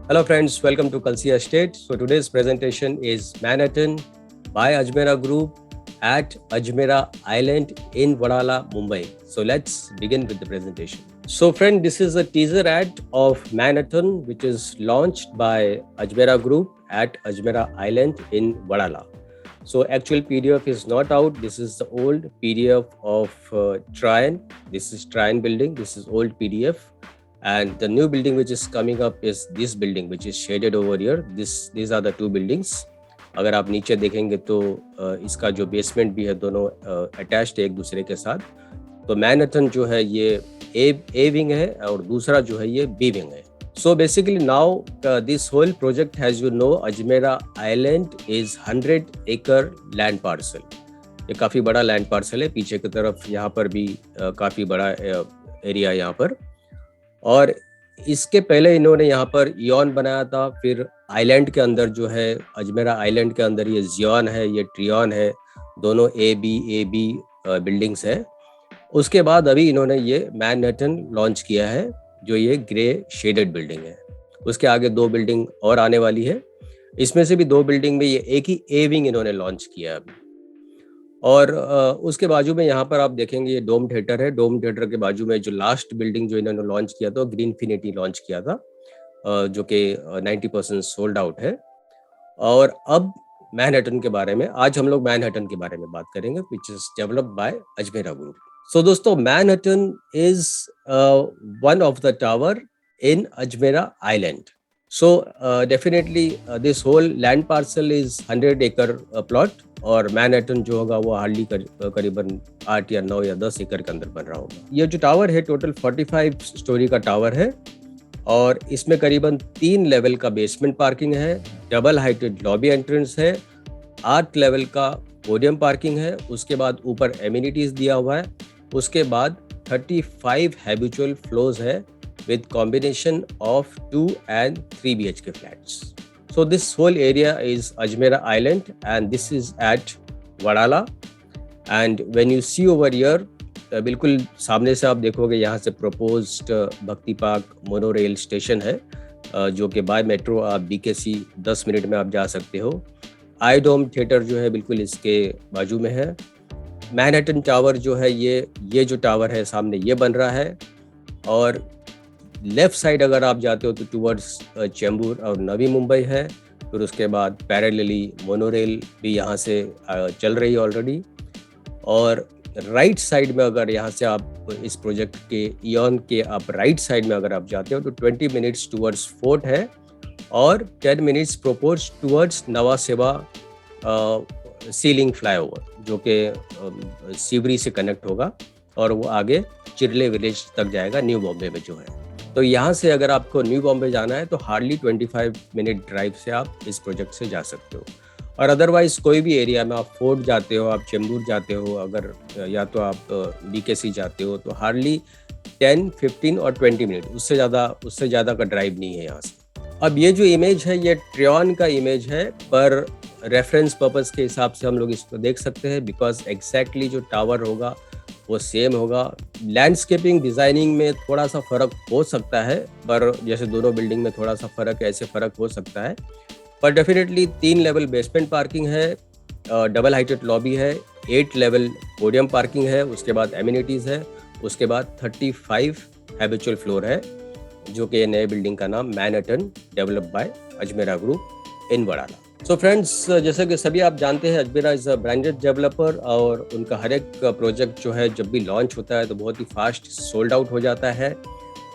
Hello friends, welcome to Kalsia Estate. So today's presentation is Manhattan by Ajmera Group at Ajmera Island in Wadala, Mumbai. So let's begin with the presentation. So friend, this is a teaser ad of Manhattan which is launched by Ajmera Group at Ajmera Island in Wadala. So actual PDF is not out. This is the old PDF of Tryon. This is Tryon building. This is old PDF. And the new building which is coming up is this building which is shaded over here. These are the two buildings. अगर आप नीचे देखेंगे तो इसका जो basement भी है दोनों अटैच्ड है एक दूसरे के साथ. तो मैनहट्टन जो है ये ए विंग है और दूसरा जो है ये बी विंग है. So basically now this whole project, as you know, Ajmera Island is 100-acre land parcel. ये काफ़ी बड़ा लैंड पार्सल है. पीछे की तरफ यहाँ पर भी काफ़ी बड़ा एरिया यहाँ पर. और इसके पहले इन्होंने यहाँ पर इयॉन बनाया था. फिर आइलैंड के अंदर जो है अजमेरा आइलैंड के अंदर ये जियॉन है, ये ट्रियॉन है, दोनों ए बी बिल्डिंग्स है. उसके बाद अभी इन्होंने ये मैनहट्टन लॉन्च किया है जो ये ग्रे शेडेड बिल्डिंग है. उसके आगे दो बिल्डिंग और आने वाली है. इसमें से भी दो बिल्डिंग में ये एक ही ए विंग इन्होंने लॉन्च किया है अभी. और उसके बाजू में यहाँ पर आप देखेंगे ये डोम थिएटर है. डोम थिएटर के बाजू में जो लास्ट बिल्डिंग जो इन्होंने लॉन्च किया था ग्रीनफिनिटी लॉन्च किया था जो कि 90% सोल्ड आउट है. और अब मैनहट्टन के बारे में आज हम लोग मैनहट्टन के बारे में बात करेंगे which is developed by Ajmera group. So दोस्तों Manhattan is one of the tower in Ajmera Island. So definitely this whole land parcel is 100-acre plot और Manhattan जो होगा वो हार्डली करीबन 8 या 9 या 10 एकड़ के अंदर बन रहा होगा. ये जो टावर है टोटल 45 स्टोरी का टावर है और इसमें करीबन 3 लेवल का बेसमेंट पार्किंग है, डबल हाइटेड लॉबी एंट्रेंस है, 8 लेवल का पोडियम पार्किंग है. उसके बाद ऊपर एमिनिटीज दिया हुआ है. उसके बाद 35 हैबिचुअल फ्लोर्स है with combination of 2 and 3 BHK flats. So this whole area is Ajmera Island and this is at Wadala. And when you see over here, बिल्कुल सामने से आप देखोगे यहाँ से proposed भक्ति पार्क मोनोरेल स्टेशन है जो कि बाय मेट्रो आप BKC 10 मिनट में आप जा सकते हो. आई डोम थिएटर जो है बिल्कुल इसके बाजू में है. मैनहट्टन टावर जो है ये जो टावर है सामने ये बन रहा है. और लेफ्ट साइड अगर आप जाते हो तो टुवर्ड्स चेंबूर और नवी मुंबई है. फिर उसके बाद पैरेलली मोनोरेल भी यहाँ से चल रही है ऑलरेडी. और राइट साइड में अगर यहाँ से आप इस प्रोजेक्ट के इयॉन के आप राइट साइड में अगर आप जाते हो तो 20 मिनट्स टुवर्ड्स फोर्ट है और 10 मिनट्स प्रोपोज टुवर्ड्स नवा सेवा सीलिंग फ्लाईओवर जो कि सीवरी से कनेक्ट होगा और वो आगे चिरले विलेज तक जाएगा न्यू बॉम्बे में जो है. तो यहाँ से अगर आपको न्यू बॉम्बे जाना है तो हार्डली 25 मिनट ड्राइव से आप इस प्रोजेक्ट से जा सकते हो. और अदरवाइज कोई भी एरिया में आप फोर्ट जाते हो, आप चेंबूर जाते हो, अगर या तो आप BKC जाते हो तो हार्डली 10, 15 और 20 मिनट उससे ज़्यादा का ड्राइव नहीं है यहाँ से. अब ये जो इमेज है ये ट्रियॉन का इमेज है पर रेफरेंस पर्पस के हिसाब से हम लोग इसको देख सकते हैं बिकॉज एग्जैक्टली जो टावर होगा वो सेम होगा. लैंडस्केपिंग डिज़ाइनिंग में थोड़ा सा फ़र्क हो सकता है पर जैसे दोनों बिल्डिंग में थोड़ा सा फ़र्क है ऐसे फ़र्क हो सकता है. पर डेफिनेटली 3 लेवल बेसमेंट पार्किंग है, डबल हाइटेड लॉबी है, 8 लेवल पोडियम पार्किंग है, उसके बाद एमिनिटीज़ है, उसके बाद 35 हैबिचुअल फ्लोर है जो कि नए बिल्डिंग का नाम Manhattan developed by Ajmera group in Wadala. So friends जैसे कि सभी आप जानते हैं Ajmera is a branded developer और उनका हर एक प्रोजेक्ट जो है जब भी लॉन्च होता है तो बहुत ही फास्ट सोल्ड आउट हो जाता है.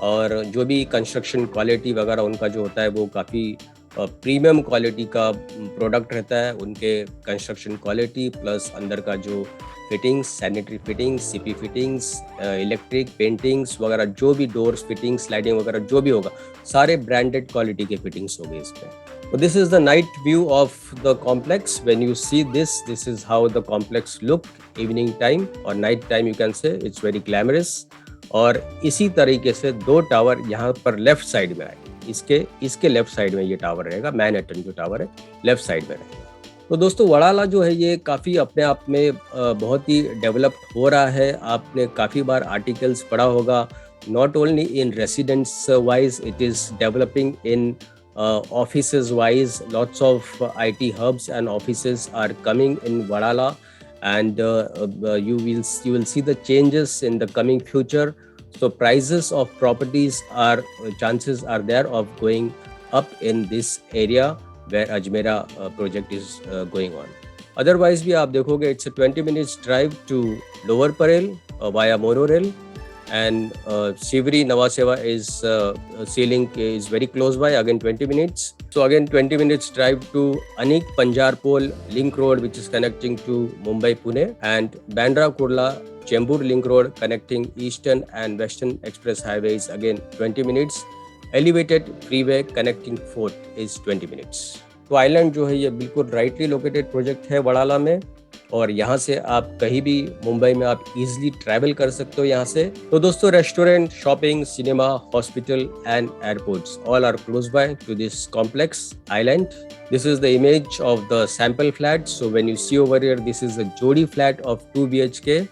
और जो भी कंस्ट्रक्शन क्वालिटी वगैरह उनका जो होता है वो काफ़ी प्रीमियम क्वालिटी का प्रोडक्ट रहता है. उनके कंस्ट्रक्शन क्वालिटी प्लस अंदर का जो fittings, sanitary fittings, CP fittings, electric paintings वगैरह जो भी डोर्स फिटिंग्स, स्लाइडिंग वगैरह जो भी होगा सारे ब्रांडेड क्वालिटी के फिटिंग्स हो गए इसमें. So this is the night view of the complex. When you see this is how the complex look evening time or night time you can say. It's very glamorous. और इसी तरीके से 2 tower यहाँ पर left side में आए. इसके left side में ये टावर रहेगा. मैनहट्टन जो टावर है लेफ्ट साइड में रहेगा. तो दोस्तों वडाला जो है ये काफ़ी अपने आप में बहुत ही डेवलप्ड हो रहा है. आपने काफ़ी बार आर्टिकल्स पढ़ा होगा. Not only in residents wise it is developing in offices wise, lots of IT hubs and offices are coming in Wadala, and you will see the changes in the coming future. So prices of properties are chances are there of going up in this area where Ajmera project is going on. Otherwise भी आप देखोगे it's a 20 minutes drive to Lower Parel via monorail, and Shivri Nawaseva is Sea Link is very close by, again 20 minutes. So again 20 minutes drive to Anik Panjarpol Link Road, which is connecting to Mumbai Pune, and Bandra Kurla Chembur Link Road connecting Eastern and Western Express highways, again 20 minutes. Elevated freeway connecting Fort is 20 minutes. तो island जो है ये बिल्कुल rightly located project है वड़ाला में, और यहाँ से आप कहीं भी मुंबई में आप इजीली ट्रैवल कर सकते हो यहाँ से. तो दोस्तों, restaurant, shopping, cinema, hospital and airports all are close by to this complex island. This is the image of the sample flat. So when you see over here, this is a Jodi flat of 2 BHK.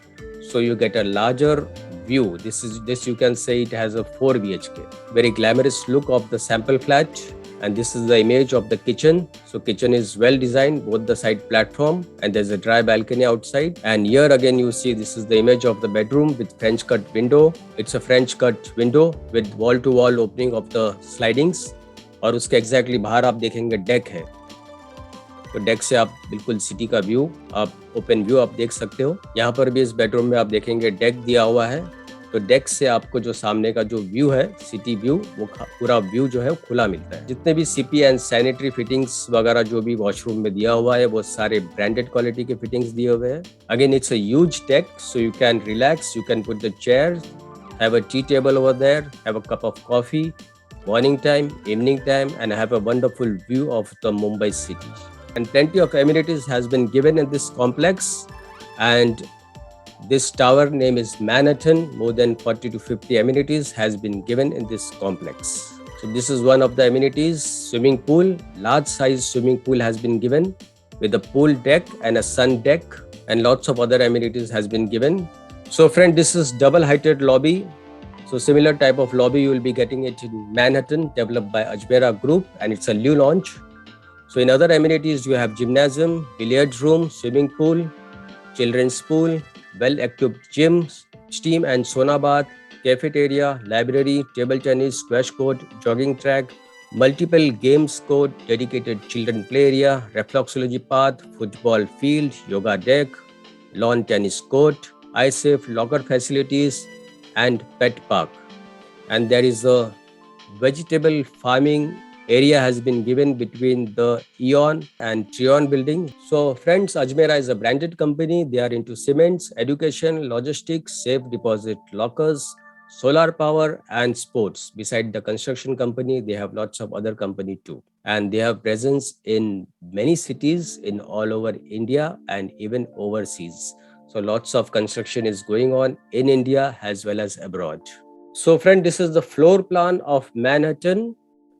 So you get a larger view. This you can say it has a 4 BHK. Very glamorous look of the sample flat. And this is the image of the kitchen. So kitchen is well designed, both the side platform, and there's a dry balcony outside. And here again you see this is the image of the bedroom with French cut window. It's a French cut window with wall to wall opening of the slidings. और उसके exactly बाहर आप देखेंगे deck है. तो deck से आप बिल्कुल सिटी का व्यू, आप ओपन व्यू आप देख सकते हो. यहाँ पर भी इस बेडरूम में आप देखेंगे डेक दिया हुआ है. तो डेक से आपको जो सामने का जो व्यू है, सिटी व्यू, वो पूरा व्यू जो है खुला मिलता है. जितने भी सीपी एंड सैनिटरी फिटिंग्स वगैरह जो भी वॉशरूम में दिया हुआ है, वो सारे ब्रांडेड क्वालिटी के फिटिंग्स दिए हुए हैं. Again it's a huge deck, so you can relax, you can put the chair, have a tea table over there, have a cup of coffee, morning time, evening time, and have a wonderful view of the Mumbai city. And plenty of amenities has been given in this complex. And this tower name is Manhattan. More than 40 to 50 amenities has been given in this complex. So this is one of the amenities. Swimming pool, large size swimming pool has been given with a pool deck and a sun deck, and lots of other amenities has been given. So friend, this is double heighted lobby. So similar type of lobby you will be getting it in Manhattan, developed by Ajmera Group, and it's a new launch. So in other amenities you have gymnasium, billiards room, swimming pool, children's pool, well-equipped gym, steam and sauna bath, cafeteria, library, table tennis, squash court, jogging track, multiple games court, dedicated children play area, reflexology path, football field, yoga deck, lawn tennis court, eye-safe locker facilities, and pet park. And there is a vegetable farming area has been given between the Eon and Trion building. So friends, Ajmera is a branded company. They are into cements, education, logistics, safe deposit lockers, solar power, and sports. Beside the construction company, they have lots of other company too. And they have presence in many cities in all over India and even overseas. So lots of construction is going on in India as well as abroad. So friend, this is the floor plan of Manhattan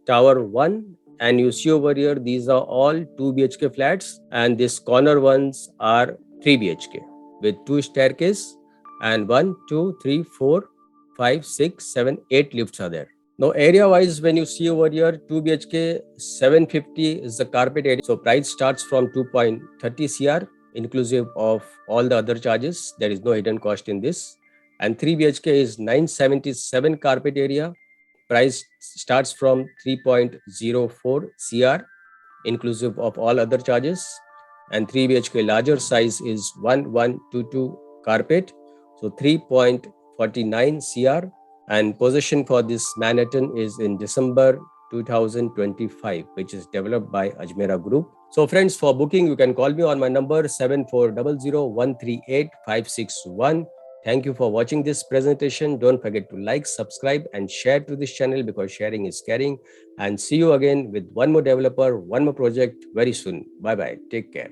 Tower 1. And you see over here, these are all 2 BHK flats. And these corner ones are 3 BHK with 2 staircase and 1, 2, 3, 4, 5, 6, 7, 8 lifts are there. Now area wise, when you see over here, 2 BHK 750 is the carpet area. So price starts from 2.30 CR. Inclusive of all the other charges. There is no hidden cost in this. And 3 BHK is 977 carpet area. Price starts from 3.04 CR, inclusive of all other charges. And 3 BHK larger size is 1122 carpet, so 3.49 CR. And possession for this Manhattan is in December 2025, which is developed by Ajmera Group. So friends, for booking, you can call me on my number 7400138561. Thank you for watching this presentation. Don't forget to like, subscribe, and share to this channel, because sharing is caring. And see you again with one more developer, one more project very soon. Bye-bye. Take care.